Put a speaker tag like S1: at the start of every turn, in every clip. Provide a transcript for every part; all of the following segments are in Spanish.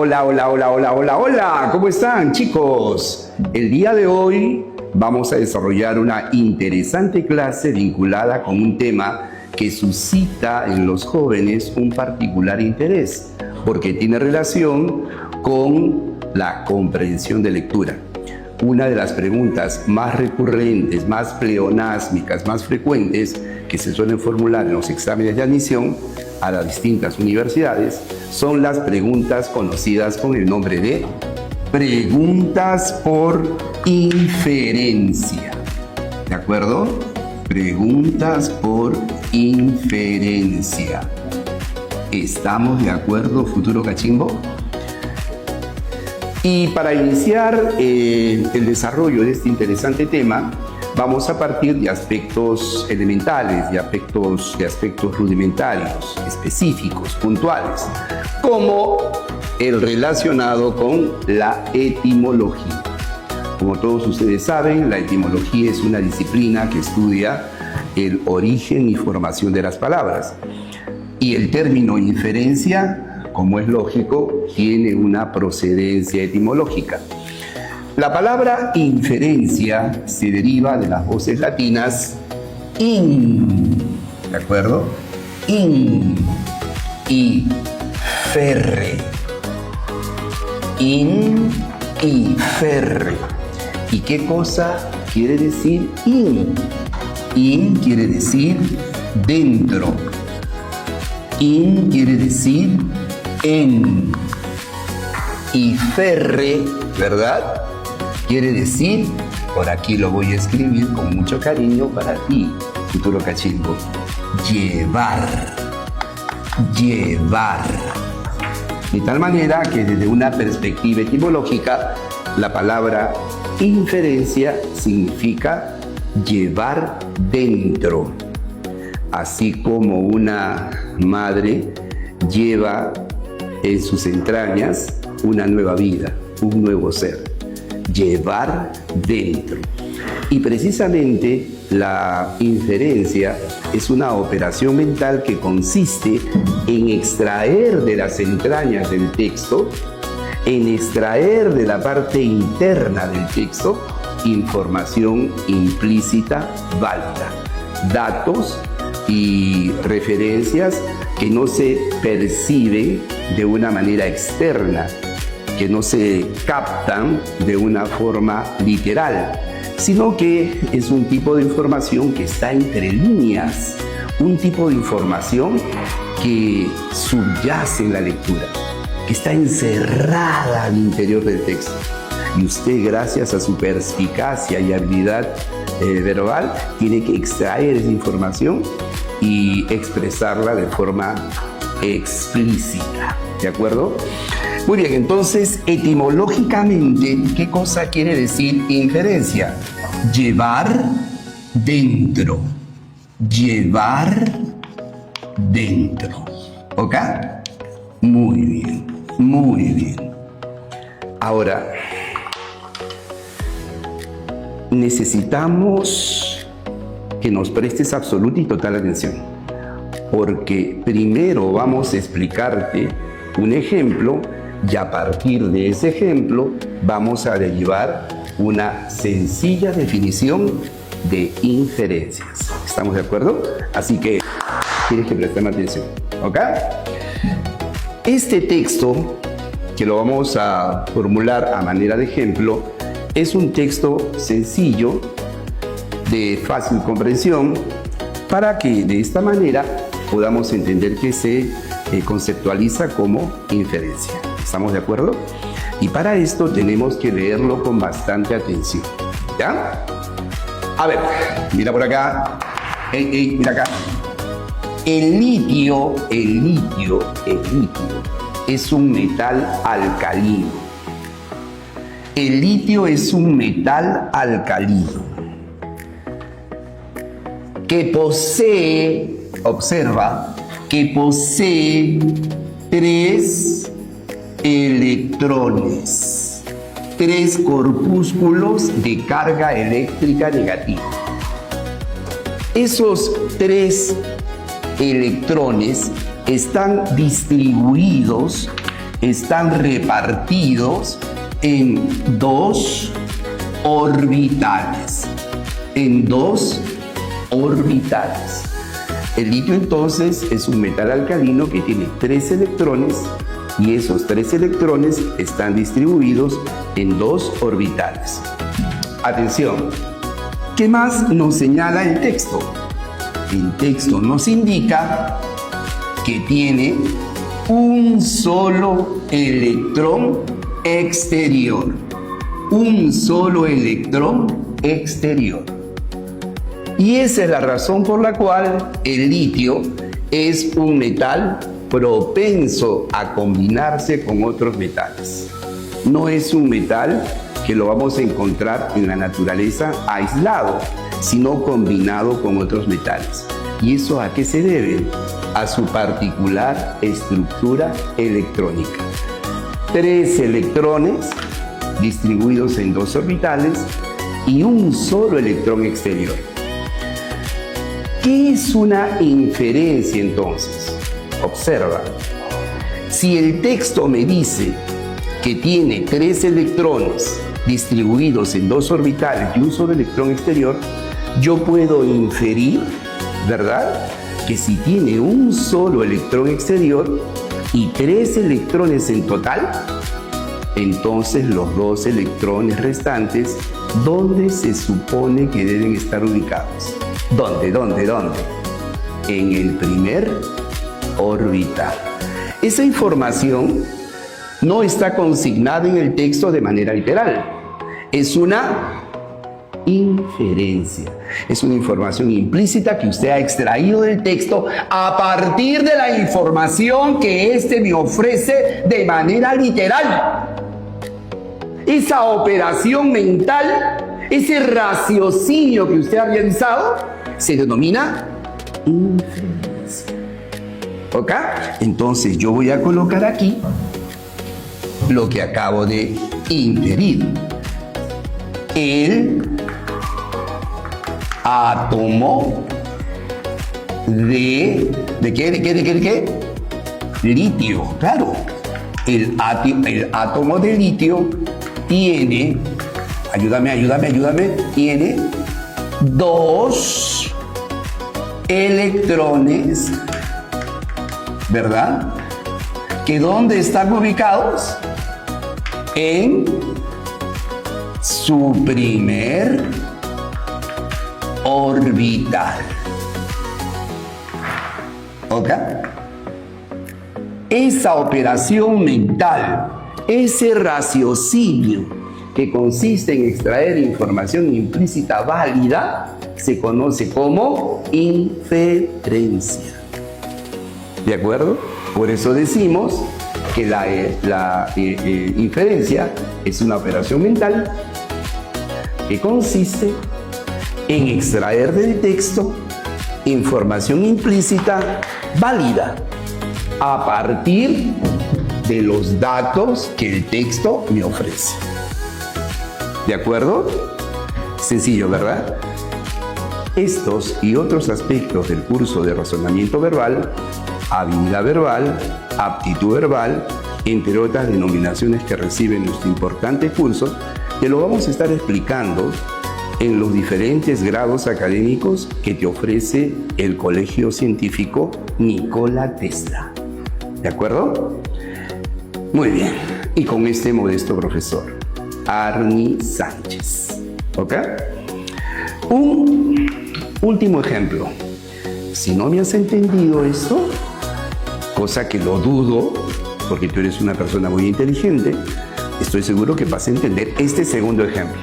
S1: Hola, ¿cómo están, chicos? El día de hoy vamos a desarrollar una interesante clase vinculada con un tema que suscita en los jóvenes un particular interés, porque tiene relación con la comprensión de lectura. Una de las preguntas más recurrentes, más pleonásmicas, más frecuentes que se suelen formular en los exámenes de admisión a las distintas universidades son las preguntas conocidas con el nombre de preguntas por inferencia. ¿De acuerdo? Preguntas por inferencia. ¿Estamos de acuerdo, futuro cachimbo? Y para iniciar el desarrollo de este interesante tema, vamos a partir de aspectos elementales, de aspectos rudimentarios, específicos, puntuales, como el relacionado con la etimología. Como todos ustedes saben, la etimología es una disciplina que estudia el origen y formación de las palabras. Y el término inferencia, como es lógico, tiene una procedencia etimológica. La palabra inferencia se deriva de las voces latinas in, ¿de acuerdo? In y ferre. In y ferre. ¿Y qué cosa quiere decir in? In quiere decir dentro. In quiere decir en. Y ferre, ¿verdad? Quiere decir, por aquí lo voy a escribir con mucho cariño para ti, futuro cachimbo, llevar. Llevar. De tal manera que desde una perspectiva etimológica, la palabra inferencia significa llevar dentro. Así como una madre lleva en sus entrañas una nueva vida, un nuevo ser. Llevar dentro. Y precisamente la inferencia es una operación mental que consiste en extraer de las entrañas del texto, en extraer de la parte interna del texto información implícita válida, datos y referencias que no se perciben de una manera externa, que no se captan de una forma literal, sino que es un tipo de información que está entre líneas, un tipo de información que subyace en la lectura, que está encerrada al interior del texto. Y usted, gracias a su perspicacia y habilidad verbal, tiene que extraer esa información y expresarla de forma explícita. ¿De acuerdo? Muy bien, entonces, etimológicamente, ¿qué cosa quiere decir inferencia? Llevar dentro. Llevar dentro. ¿Ok? Muy bien, muy bien. Ahora, necesitamos que nos prestes absoluta y total atención, porque primero vamos a explicarte un ejemplo y a partir de ese ejemplo vamos a derivar una sencilla definición de inferencias. ¿Estamos de acuerdo? Así que tienes que prestarme atención, ¿ok? Este texto, que lo vamos a formular a manera de ejemplo, es un texto sencillo, de fácil comprensión, para que de esta manera podamos entender que se conceptualiza como inferencia. ¿Estamos de acuerdo? Y para esto tenemos que leerlo con bastante atención. ¿Ya? A ver, mira por acá. Mira acá. El litio es un metal alcalino. El litio es un metal alcalino que posee, observa, que posee 3 electrones, 3 corpúsculos de carga eléctrica negativa. Esos 3 electrones están distribuidos están repartidos en dos orbitales. En dos orbitales. El litio entonces es un metal alcalino que tiene 3 electrones y esos 3 electrones están distribuidos en dos orbitales. Atención, ¿qué más nos señala el texto? El texto nos indica que tiene un solo electrón exterior. Un solo electrón exterior. Y esa es la razón por la cual el litio es un metal propenso a combinarse con otros metales. No es un metal que lo vamos a encontrar en la naturaleza aislado, sino combinado con otros metales. ¿Y eso a qué se debe? A su particular estructura electrónica. 3 electrones distribuidos en dos orbitales y un solo electrón exterior. ¿Qué es una inferencia entonces? Observa. Si el texto me dice que tiene 3 electrones distribuidos en dos orbitales y un solo electrón exterior, yo puedo inferir, ¿verdad?, que si tiene un solo electrón exterior y 3 electrones en total, entonces los 2 electrones restantes, ¿dónde se supone que deben estar ubicados? ¿Dónde? En el primer orbital. Esa información no está consignada en el texto de manera literal. Es una inferencia. Es una información implícita que usted ha extraído del texto a partir de la información que éste me ofrece de manera literal. Esa operación mental, ese raciocinio que usted ha realizado, se denomina inferencia. ¿Ok? Entonces yo voy a colocar aquí lo que acabo de inferir. El átomo ¿de qué? Litio, claro. El átomo de litio tiene, tiene 2 electrones, ¿verdad? ¿Que dónde están ubicados? En su primer orbital. ¿Ok? Esa operación mental, ese raciocinio que consiste en extraer información implícita válida, se conoce como inferencia. ¿De acuerdo? Por eso decimos que la inferencia es una operación mental que consiste en extraer del texto información implícita válida a partir de los datos que el texto me ofrece. ¿De acuerdo? Sencillo, ¿verdad? Estos y otros aspectos del curso de razonamiento verbal, habilidad verbal, aptitud verbal, entre otras denominaciones que recibe nuestro importante curso, te lo vamos a estar explicando en los diferentes grados académicos que te ofrece el Colegio Científico Nikola Tesla. ¿De acuerdo? Muy bien. Y con este modesto profesor, Arni Sánchez. ¿Ok? Un último ejemplo. Si no me has entendido esto, cosa que lo dudo, porque tú eres una persona muy inteligente, estoy seguro que vas a entender este segundo ejemplo.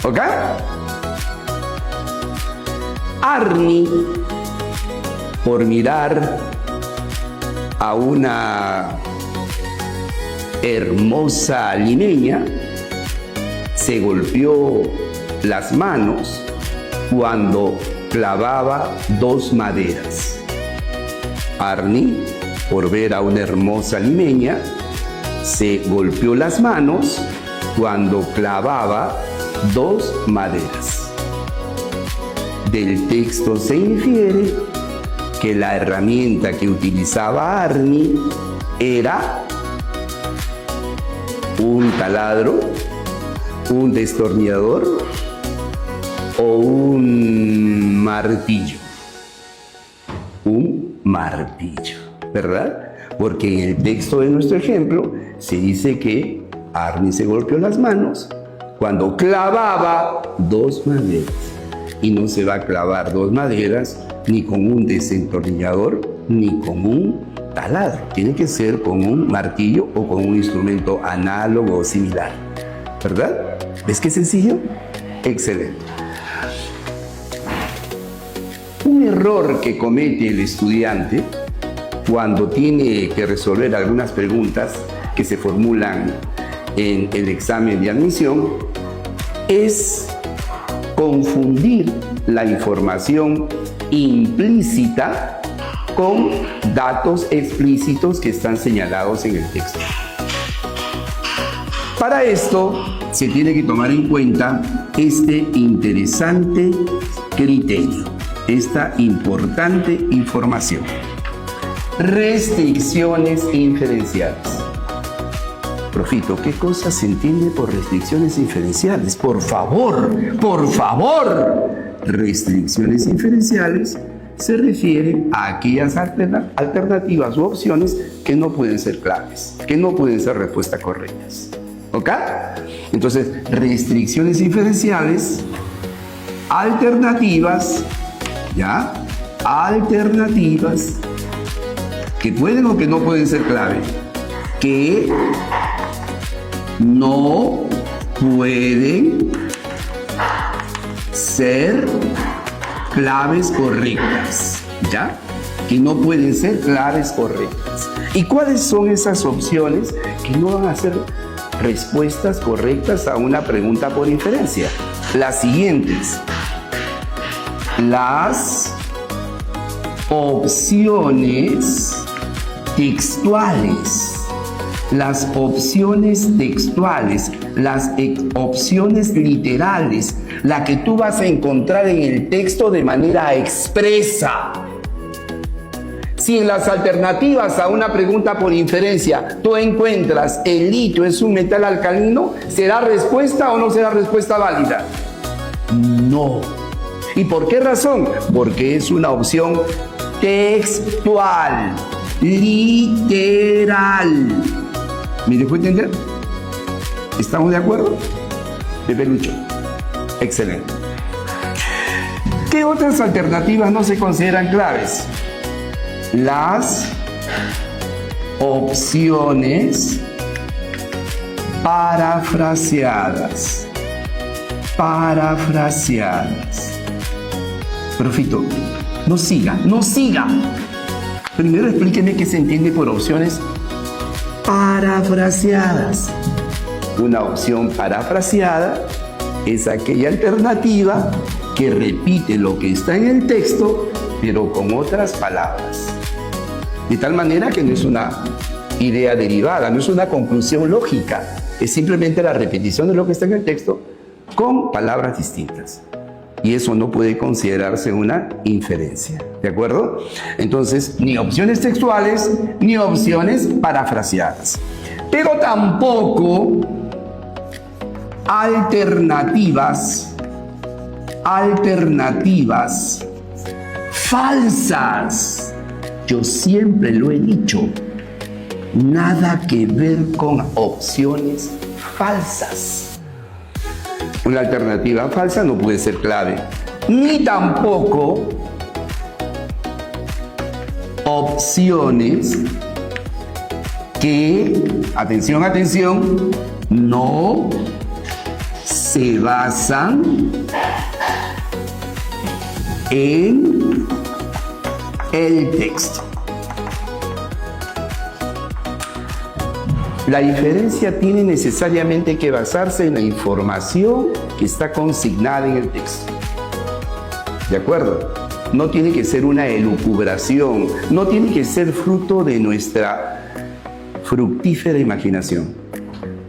S1: ¿Ok? Arni, por mirar a una hermosa limeña, se golpeó las manos cuando clavaba 2 maderas. Arni, por ver a una hermosa limeña, se golpeó las manos cuando clavaba 2 maderas. Del texto se infiere que la herramienta que utilizaba Arni era ¿Un taladro? ¿Un destornillador? ¿O un martillo? Un martillo, ¿verdad? Porque en el texto de nuestro ejemplo se dice que Arnie se golpeó las manos cuando clavaba 2 maderas. Y no se va a clavar 2 maderas ni con un desentornillador ni con un taladro. Tiene que ser con un martillo o con un instrumento análogo o similar, ¿verdad? ¿Ves qué sencillo? Excelente. Un error que comete el estudiante cuando tiene que resolver algunas preguntas que se formulan en el examen de admisión es confundir la información implícita con datos explícitos que están señalados en el texto. Para esto se tiene que tomar en cuenta este interesante criterio, esta importante información. Restricciones inferenciales. Profito, ¿qué cosa se entiende por restricciones inferenciales? Por favor, por favor. Restricciones inferenciales se refieren a aquellas alternativas u opciones que no pueden ser claves, que no pueden ser respuestas correctas. ¿Ok? Entonces, restricciones inferenciales, alternativas, ¿ya? Alternativas que pueden o que no pueden ser clave, que no pueden ser claves correctas, ¿ya? Que no pueden ser claves correctas. ¿Y cuáles son esas opciones que no van a ser respuestas correctas a una pregunta por inferencia? Las siguientes. Las opciones textuales. Las opciones textuales, las opciones literales, la que tú vas a encontrar en el texto de manera expresa. Si en las alternativas a una pregunta por inferencia tú encuentras el litio es un metal alcalino, ¿será respuesta o no será respuesta válida? No. ¿Y por qué razón? Porque es una opción textual, literal. ¿Me dejó entender? ¿Estamos de acuerdo? Pepe Lucho. Excelente. ¿Qué otras alternativas no se consideran claves? Las opciones parafraseadas. Parafraseadas. Profito, no siga. Primero explíqueme qué se entiende por opciones parafraseadas. Una opción parafraseada es aquella alternativa que repite lo que está en el texto, pero con otras palabras. De tal manera que no es una idea derivada, no es una conclusión lógica, es simplemente la repetición de lo que está en el texto con palabras distintas. Y eso no puede considerarse una inferencia, ¿de acuerdo? Entonces, ni opciones textuales, ni opciones parafraseadas. Pero tampoco alternativas falsas. Yo siempre lo he dicho, nada que ver con opciones falsas. Una alternativa falsa no puede ser clave, ni tampoco opciones que, atención, no se basan en el texto. La inferencia tiene necesariamente que basarse en la información que está consignada en el texto. ¿De acuerdo? No tiene que ser una elucubración, no tiene que ser fruto de nuestra fructífera imaginación.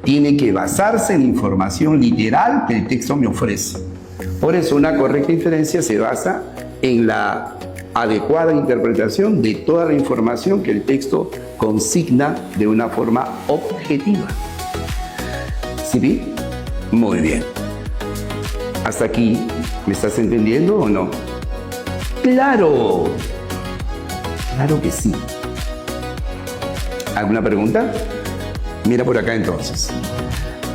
S1: Tiene que basarse en información literal que el texto me ofrece. Por eso una correcta inferencia se basa en la adecuada interpretación de toda la información que el texto consigna de una forma objetiva. ¿Sí vi? Muy bien. ¿Hasta aquí me estás entendiendo o no? ¡Claro! Claro que sí. ¿Alguna pregunta? Mira por acá entonces.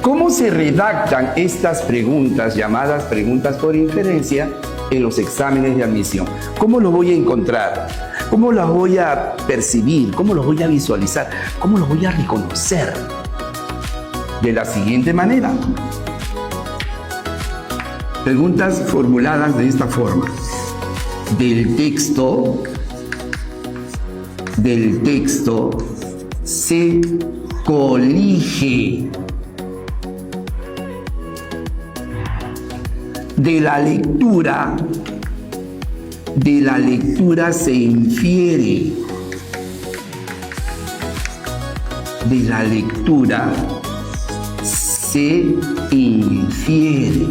S1: ¿Cómo se redactan estas preguntas llamadas preguntas por inferencia en los exámenes de admisión? ¿Cómo lo voy a encontrar? ¿Cómo las voy a percibir? ¿Cómo los voy a visualizar? ¿Cómo los voy a reconocer? De la siguiente manera. Preguntas formuladas de esta forma. Del texto se colige. De la lectura se infiere. De la lectura se infiere.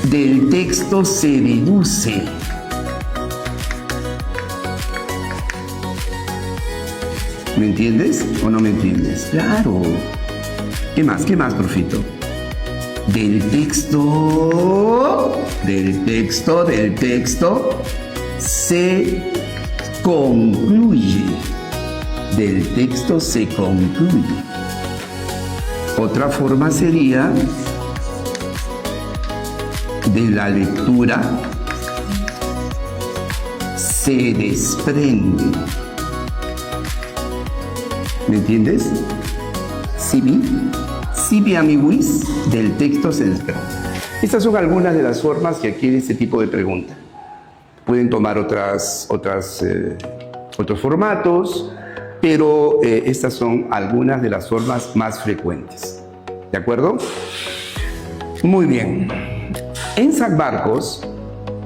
S1: Del texto se deduce. ¿Me entiendes o no me entiendes? Claro. ¿Qué más, profito? Del texto se concluye. Del texto se concluye. Otra forma sería de la lectura se desprende. ¿Me entiendes? ¿Sí vi, amiguis? Del texto se desprende. Estas son algunas de las formas que adquiere este tipo de pregunta. Pueden tomar otros formatos, pero estas son algunas de las formas más frecuentes. ¿De acuerdo? Muy bien. En San Marcos,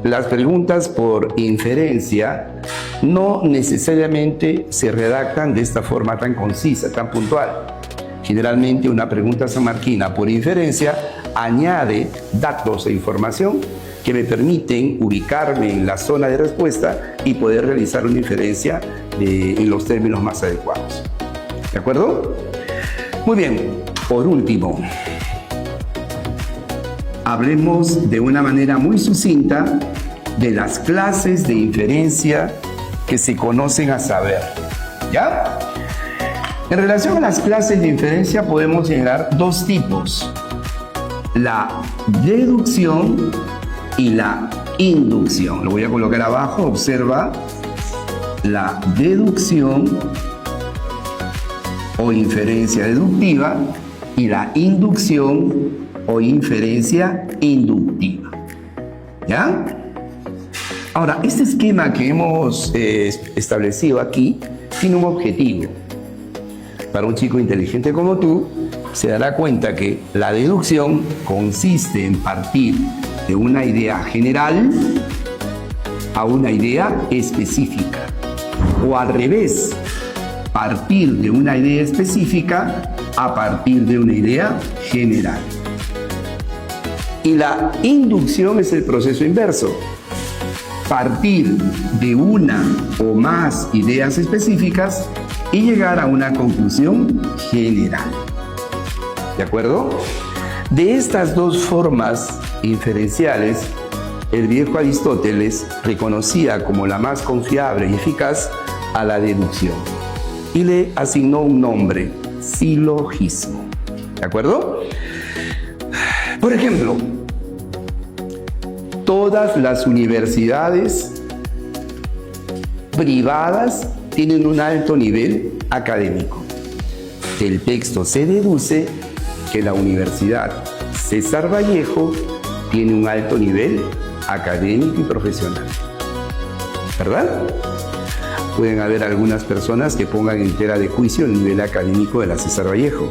S1: las preguntas por inferencia no necesariamente se redactan de esta forma tan concisa, tan puntual. Generalmente una pregunta sanmarquina por inferencia añade datos e información que me permiten ubicarme en la zona de respuesta y poder realizar una inferencia en los términos más adecuados. ¿De acuerdo? Muy bien, por último, hablemos de una manera muy sucinta de las clases de inferencia que se conocen a saber. ¿Ya? En relación a las clases de inferencia podemos generar dos tipos: la deducción y la inducción. Lo voy a colocar abajo, observa. La deducción o inferencia deductiva y la inducción o inferencia inductiva. ¿Ya? Ahora, este esquema que hemos establecido aquí tiene un objetivo. Para un chico inteligente como tú, se dará cuenta que la deducción consiste en partir de una idea general a una idea específica. O al revés, partir de una idea específica a partir de una idea general. Y la inducción es el proceso inverso. Partir de una o más ideas específicas y llegar a una conclusión general. ¿De acuerdo? De estas dos formas inferenciales, el viejo Aristóteles reconocía como la más confiable y eficaz a la deducción y le asignó un nombre: silogismo. ¿De acuerdo? Por ejemplo, todas las universidades privadas tienen un alto nivel académico. Del texto se deduce que la Universidad César Vallejo tiene un alto nivel académico y profesional. ¿Verdad? Pueden haber algunas personas que pongan en tela de juicio el nivel académico de la César Vallejo,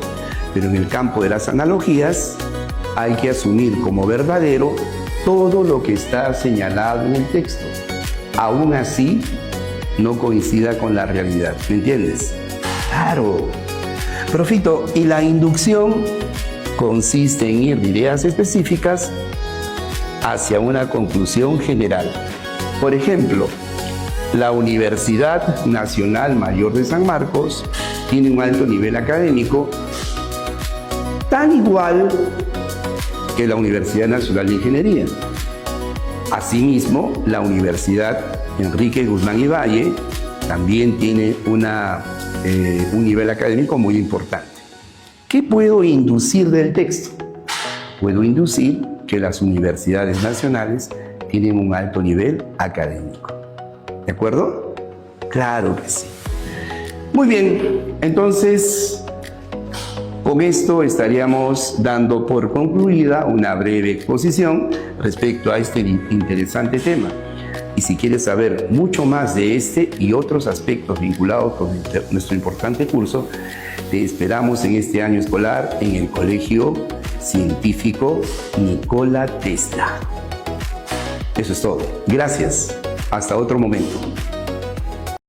S1: pero en el campo de las analogías hay que asumir como verdadero todo lo que está señalado en el texto. Aún así, no coincida con la realidad. ¿Me entiendes? Claro. Profito, y la inducción consiste en ir de ideas específicas hacia una conclusión general. Por ejemplo, La Universidad Nacional Mayor de San Marcos tiene un alto nivel académico, tan igual que la Universidad Nacional de Ingeniería. Asimismo, la Universidad Enrique Guzmán y Valle también tiene un nivel académico muy importante. ¿Qué puedo inducir del texto? Puedo inducir que las universidades nacionales tienen un alto nivel académico. ¿De acuerdo? Claro que sí. Muy bien, entonces con esto estaríamos dando por concluida una breve exposición respecto a este interesante tema. Y si quieres saber mucho más de este y otros aspectos vinculados con nuestro importante curso, te esperamos en este año escolar en el Colegio Científico Nikola Tesla. Eso es todo. Gracias. Hasta otro momento.